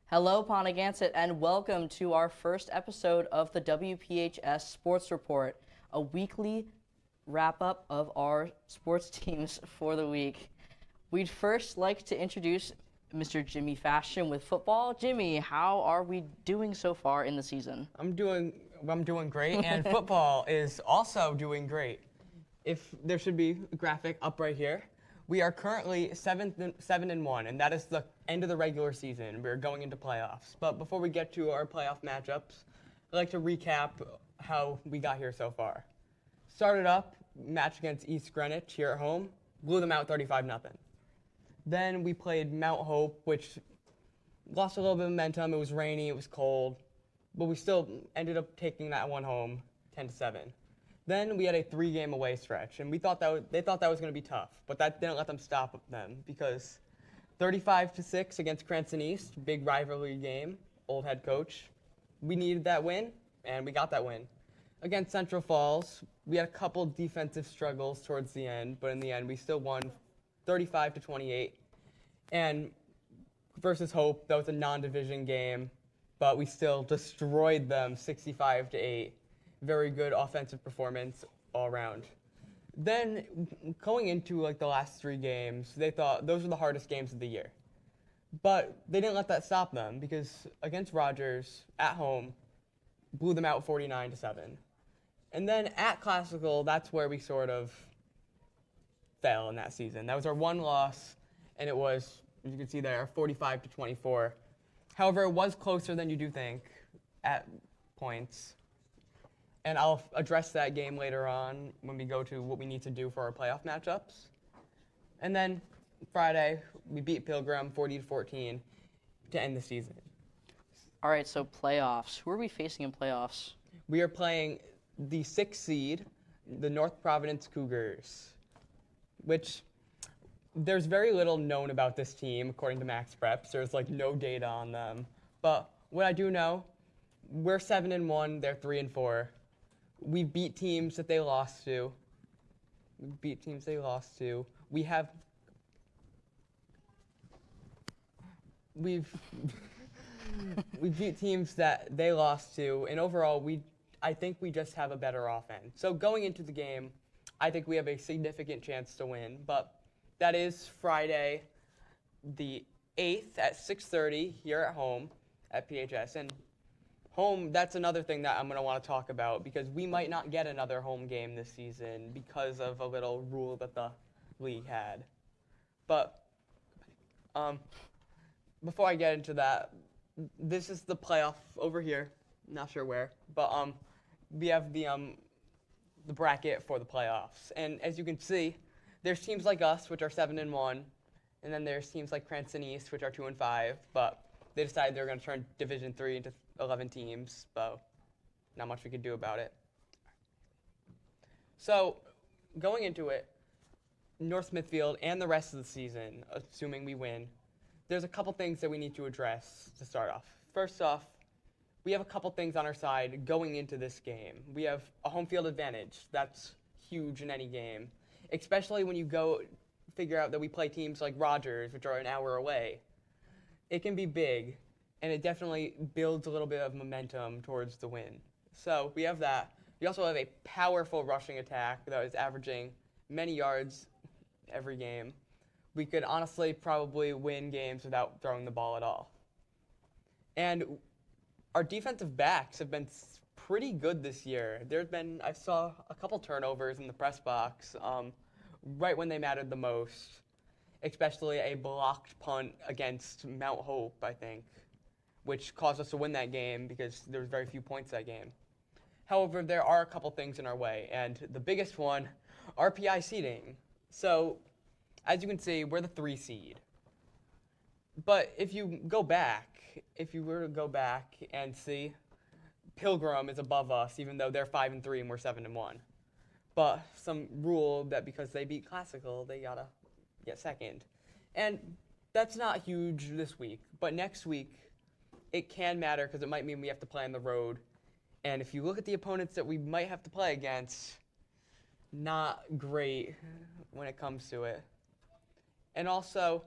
Hello, Ponaganset, and welcome to our first episode of the WPHS Sports Report, a weekly wrap-up of our sports teams for the week. We'd first like to introduce Mr. Jimmy Fashion with football. Jimmy, how are we doing so far in the season? I'm doing great, and football is also doing great. If there should be a graphic up right here, we are currently 7-1, and that is the end of the regular season. We're going into playoffs. But before we get to our playoff matchups, I'd like to recap how we got here so far. Started up match against East Greenwich here at home, blew them out 35-0. Then we played Mount Hope, which lost a little bit of momentum. It was rainy, it was cold, but we still ended up taking that one home 10-7. Then we had a 3-game away stretch, and they thought that was going to be tough, but that didn't let them stop them because 35-6 against Cranston East, big rivalry game, old head coach. We needed that win, and we got that win. Against Central Falls, we had a couple defensive struggles towards the end, but in the end, we still won 35-28. And versus Hope, that was a non-division game, but we still destroyed them 65-8. Very good offensive performance all around. Then going into the last 3 games, they thought those were the hardest games of the year. But they didn't let that stop them because against Rogers at home, blew them out 49-7. And then at Classical, that's where we sort of fell in that season. That was our one loss, and it was, as you can see there, 45-24. However, it was closer than you do think at points. And I'll address that game later on when we go to what we need to do for our playoff matchups. And then Friday, we beat Pilgrim 40-14 to end the season. All right, so playoffs. Who are we facing in playoffs? We are playing the 6th seed, the North Providence Cougars, which there's very little known about this team according to Max Preps. There's no data on them. But what I do know, we're 7-1, they're 3-4. We beat teams that they lost to. We beat teams that they lost to, and overall, I think we just have a better offense. So going into the game, I think we have a significant chance to win. But that is Friday, the 8th at 6:30 here at home at PHS. And home, that's another thing that I'm going to want to talk about because we might not get another home game this season because of a little rule that the league had. But before I get into that, this is the playoff over here. Not sure where, but we have the bracket for the playoffs. And as you can see, there's teams like us, which are 7-1, and then there's teams like Cranston East, which are 2-5, but they decided they were going to turn Division 3 into 11 teams, but not much we could do about it. So, going into it, North Smithfield and the rest of the season, assuming we win, there's a couple things that we need to address to start off. First off, we have a couple things on our side going into this game. We have a home field advantage. That's huge in any game, especially when you go figure out that we play teams like Rogers, which are an hour away. It can be big, and it definitely builds a little bit of momentum towards the win. So we have that. We also have a powerful rushing attack that is averaging many yards every game. We could honestly probably win games without throwing the ball at all. And our defensive backs have been pretty good this year. I saw a couple turnovers in the press box right when they mattered the most, especially a blocked punt against Mount Hope, I think, which caused us to win that game because there was very few points that game. However, there are a couple things in our way, and the biggest one, RPI seeding. So, as you can see, we're the 3 seed. But if you were to go back and see, Pilgrim is above us, even though they're 5-3 and we're 7-1. But some rule that because they beat Classical, they gotta get second. And that's not huge this week, but next week it can matter because it might mean we have to play on the road. And if you look at the opponents that we might have to play against, not great when it comes to it. And also,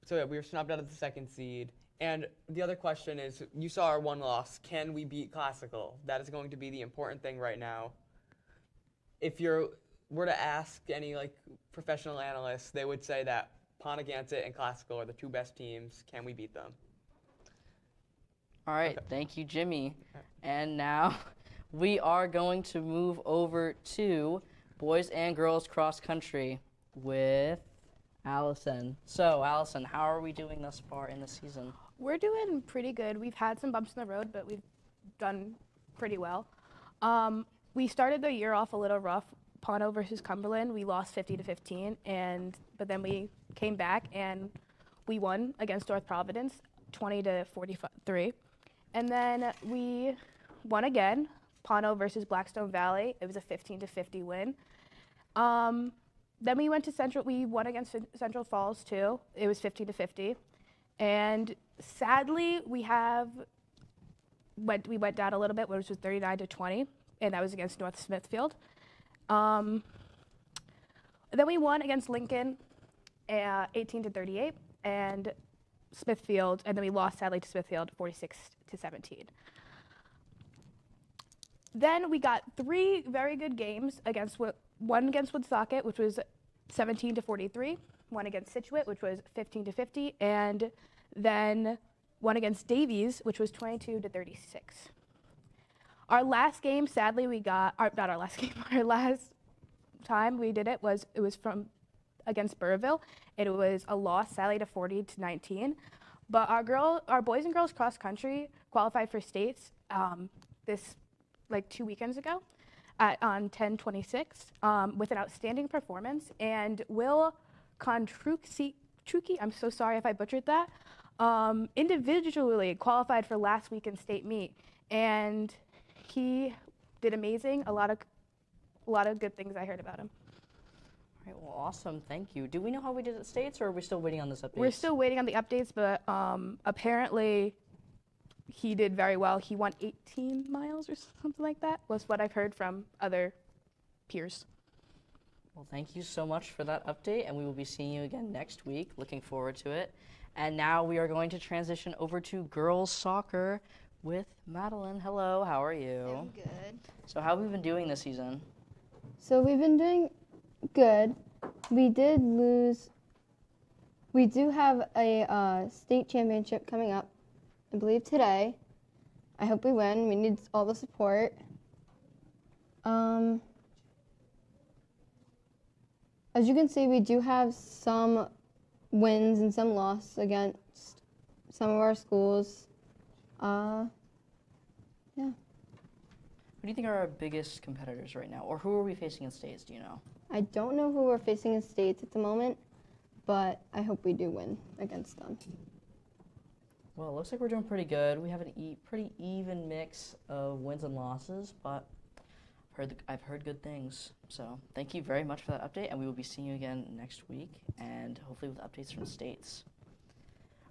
so yeah, we were snubbed out of the 2nd seed, And the other question is, you saw our one loss. Can we beat Classical? That is going to be the important thing right now. If you were to ask any professional analysts, they would say that Ponaganset and Classical are the two best teams. Can we beat them? All right, thank you, Jimmy. And now we are going to move over to boys and girls cross country with Allison. So, Allison, how are we doing thus far in the season? We're doing pretty good. We've had some bumps in the road, but we've done pretty well. We started the year off a little rough. Pono versus Cumberland, we lost 50-15, but then we came back and we won against North Providence, 20-43. And then we won again, Pono versus Blackstone Valley. It was a 15-50 win. Then we went to Central. We won against Central Falls too. It was 50-50. And sadly, we went down a little bit, which was 39-20, and that was against North Smithfield. Then we won against Lincoln, 18-38, and Smithfield, and then we lost sadly to Smithfield, 46-17. Then we got 3 very good games one against Woonsocket, which was 17-43, one against Scituate, which was 15-50, and then one against Davies, which was 22-36. Our last game, sadly, our last time we did it was against Burrville. It was a loss, sadly, to 40-19. But our boys and girls cross country qualified for states this 2 weekends ago on 10-26 with an outstanding performance. And Will Kontruki, I'm so sorry if I butchered that, individually qualified for last weekend's state meet. And he did amazing. A lot of good things I heard about him. All right, well, awesome. Thank you. Do we know how we did at states, or are we still waiting on this update? We're still waiting on the updates, but apparently he did very well. He won 18 miles or something like that, was what I've heard from other peers. Well, thank you so much for that update, and we will be seeing you again next week. Looking forward to it. And now we are going to transition over to girls soccer with Madeline. Hello, how are you? I'm good. So how have we been doing this season? So we've been doing good. We did lose. We do have a state championship coming up, I believe today. I hope we win. We need all the support. As you can see, we do have some wins and some losses against some of our schools. Yeah. Who do you think are our biggest competitors right now, or who are we facing in states, do you know? I don't know who we're facing in states at the moment, but I hope we do win against them. Well, it looks like we're doing pretty good. We have a pretty even mix of wins and losses, but I've heard good things. So thank you very much for that update, and we will be seeing you again next week, and hopefully with updates from states.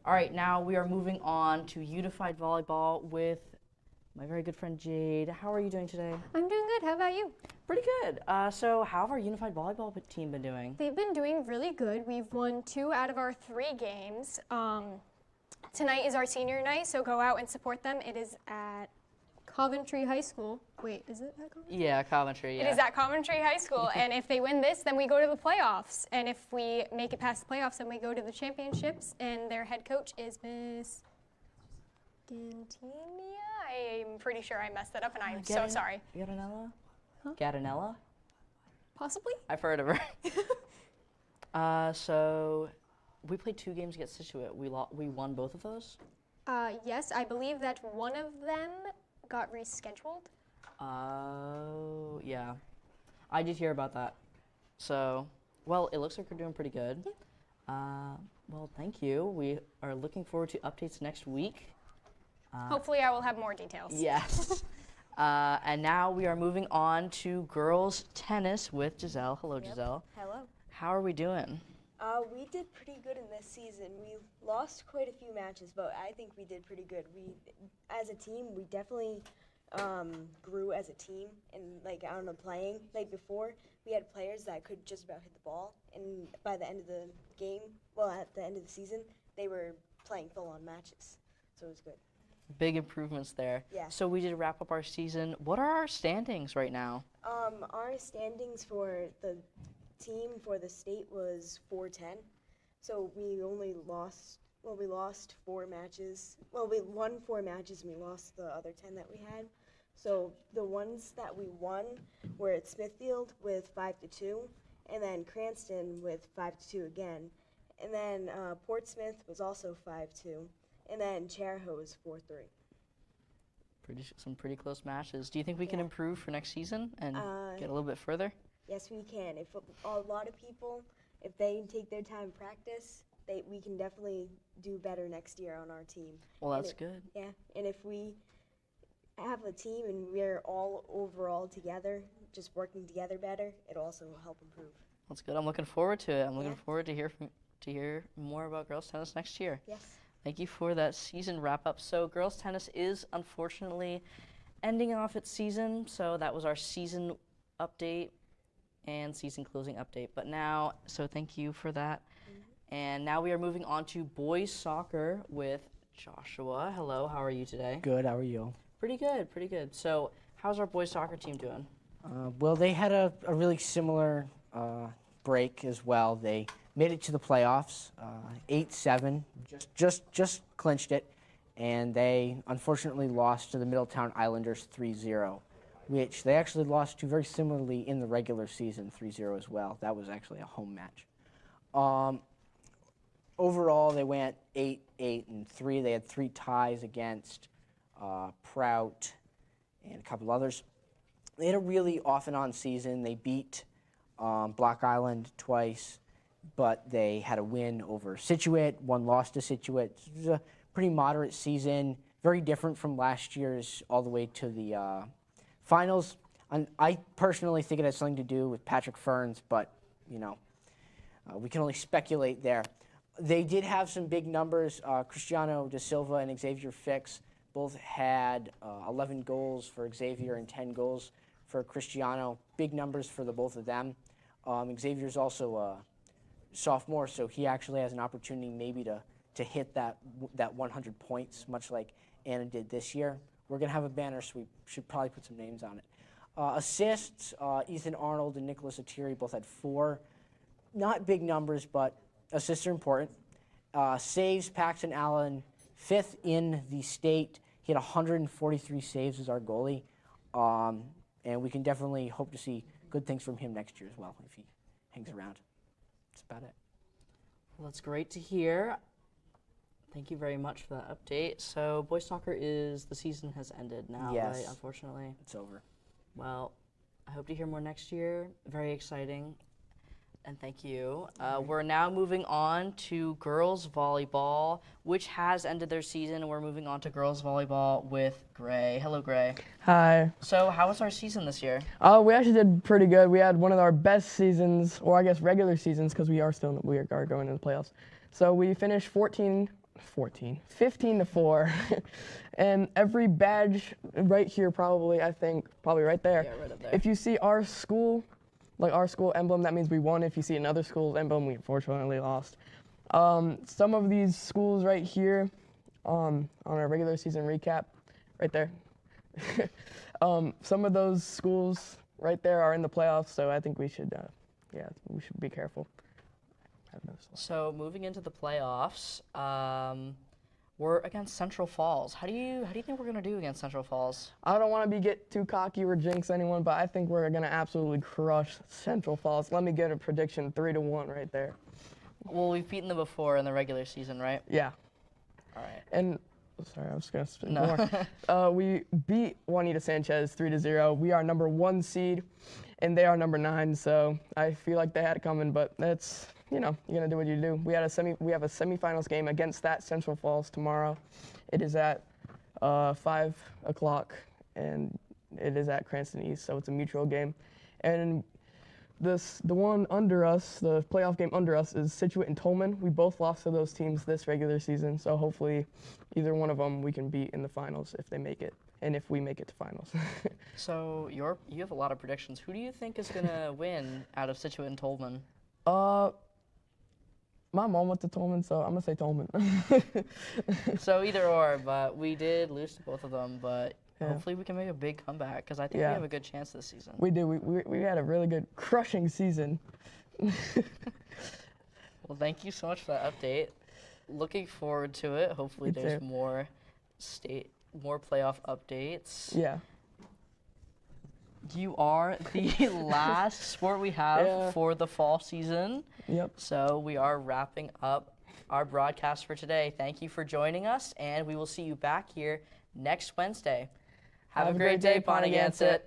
All right, now we are moving on to Unified Volleyball with my very good friend Jade. How are you doing today? I'm doing good. How about you? Pretty good. So how have our Unified Volleyball team been doing? They've been doing really good. We've won 2 out of our 3 games. Tonight is our senior night, so go out and support them. It is at Coventry High School. Wait, is it at Coventry? Yeah, Coventry, yeah. It is at Coventry High School, and if they win this, then we go to the playoffs. And if we make it past the playoffs, then we go to the championships, and their head coach is Miss Gantinia. I'm pretty sure I messed that up, and I'm so sorry. Gadanella? Huh? Gadanella? Possibly? I've heard of her. So we played 2 games against Scituate. We won both of those? Yes, I believe that one of them got rescheduled. Oh, yeah. I did hear about that. So, well, it looks like we're doing pretty good. Yeah. Well, thank you. We are looking forward to updates next week. Hopefully I will have more details. Yes. And now we are moving on to girls tennis with Giselle. Hello, Giselle. Hello. How are we doing? We did pretty good in this season. We lost quite a few matches, but I think we did pretty good. As a team, we definitely grew as a team. And playing before, we had players that could just about hit the ball. And by the end of the game, at the end of the season, they were playing full-on matches. So it was good. Big improvements there. Yeah. So we did wrap up our season. What are our standings right now? Our standings for the team for the state was 4-10. So we only lost, we lost 4 matches. Well, we won 4 matches and we lost the other 10 that we had. So the ones that we won were at Smithfield with 5-2, and then Cranston with 5-2 again. And then Portsmouth was also 5-2, and then Chariho was 4-3. Some pretty close matches. Do you think we can Yeah. improve for next season and get a little bit further? Yes, we can. If a lot of people, if they take their time to practice, we can definitely do better next year on our team. Well, And that's good. Yeah, and if we have a team and we're all overall together, just working together better, it'll also help improve. That's good. I'm looking forward to it. I'm looking Yeah. forward to hear more about girls tennis next year. Yes. Thank you for that season wrap up. So girls tennis is unfortunately ending off its season. So that was our season update and season closing update. But now, so thank you for that. And now we are moving on to boys soccer with Joshua. Hello, how are you today? Good, how are you? Pretty good, pretty good. So how's our boys soccer team doing? Well, they had a really similar break as well. They made it to the playoffs, 8-7, just clinched it, and they unfortunately lost to the Middletown Islanders 3-0, which they actually lost to very similarly in the regular season, 3-0 as well. That was actually a home match. Overall, they went 8-3. They had 3 ties against Prout and a couple others. They had a really off and on season. They beat Block Island twice, but they had a win over Scituate, 1 loss to Scituate. It was a pretty moderate season, very different from last year's all the way to the finals. And I personally think it has something to do with Patrick Ferns, but, you know, we can only speculate there. They did have some big numbers. Cristiano da Silva and Xavier Fix both had 11 goals for Xavier and 10 goals for Cristiano. Big numbers for the both of them. Xavier's also a sophomore, so he actually has an opportunity maybe to hit that 100 points, much like Anna did this year. We're going to have a banner, so we should probably put some names on it. Assists, Ethan Arnold and Nicholas Attiri both had 4. Not big numbers, but assists are important. Saves, Paxton Allen, 5th in the state. He had 143 saves as our goalie. And we can definitely hope to see good things from him next year as well if he hangs around. That's about it. Well, that's great to hear. Thank you very much for that update. So boys soccer the season has ended now, Yes. right? Unfortunately. It's over. Well, I hope to hear more next year. Very exciting. And thank you. We're now moving on to girls volleyball, which has ended their season. And we're moving on to girls volleyball with Gray. Hello, Gray. Hi. So how was our season this year? We actually did pretty good. We had one of our best seasons, or I guess regular seasons, because we are going into the playoffs. So we finished 15-4. And every badge right here, probably right there. Yeah, right up there. If you see our school emblem, that means we won. If you see another school's emblem, we unfortunately lost. Some of these schools right here on our regular season recap, right there. Some of those schools right there are in the playoffs, so I think we should be careful. So moving into the playoffs, we're against Central Falls. How do you think we're gonna do against Central Falls? I don't want to get too cocky or jinx anyone, but I think we're gonna absolutely crush Central Falls. Let me get a prediction, 3-1 right there. Well, we've beaten them before in the regular season, right? Yeah. All right. And sorry, I was gonna speak No. more. We beat Juanita Sanchez 3-0. We are number 1 seed, and they are number 9. So I feel like they had it coming, but that's, you're gonna do what you do. We have a semifinals game against that Central Falls tomorrow. It is at 5 o'clock, and it is at Cranston East, so it's a mutual game. And the one under us, the playoff game under us, is Scituate and Tolman. We both lost to those teams this regular season, so hopefully either one of them we can beat in the finals if they make it, and if we make it to finals. So you have a lot of predictions. Who do you think is gonna win out of Scituate and Tolman? My mom went to Tolman, so I'm gonna say Tolman. So either or, but we did lose to both of them, but Yeah. hopefully we can make a big comeback because I think Yeah. we have a good chance this season. We did. We had a really good crushing season. Well, thank you so much for that update. Looking forward to it. Hopefully Me there's too. more playoff updates. Yeah. You are the last sport we have Yeah. for the fall season. Yep. So we are wrapping up our broadcast for today. Thank you for joining us, and we will see you back here next Wednesday. Have a great day, Ponaganset.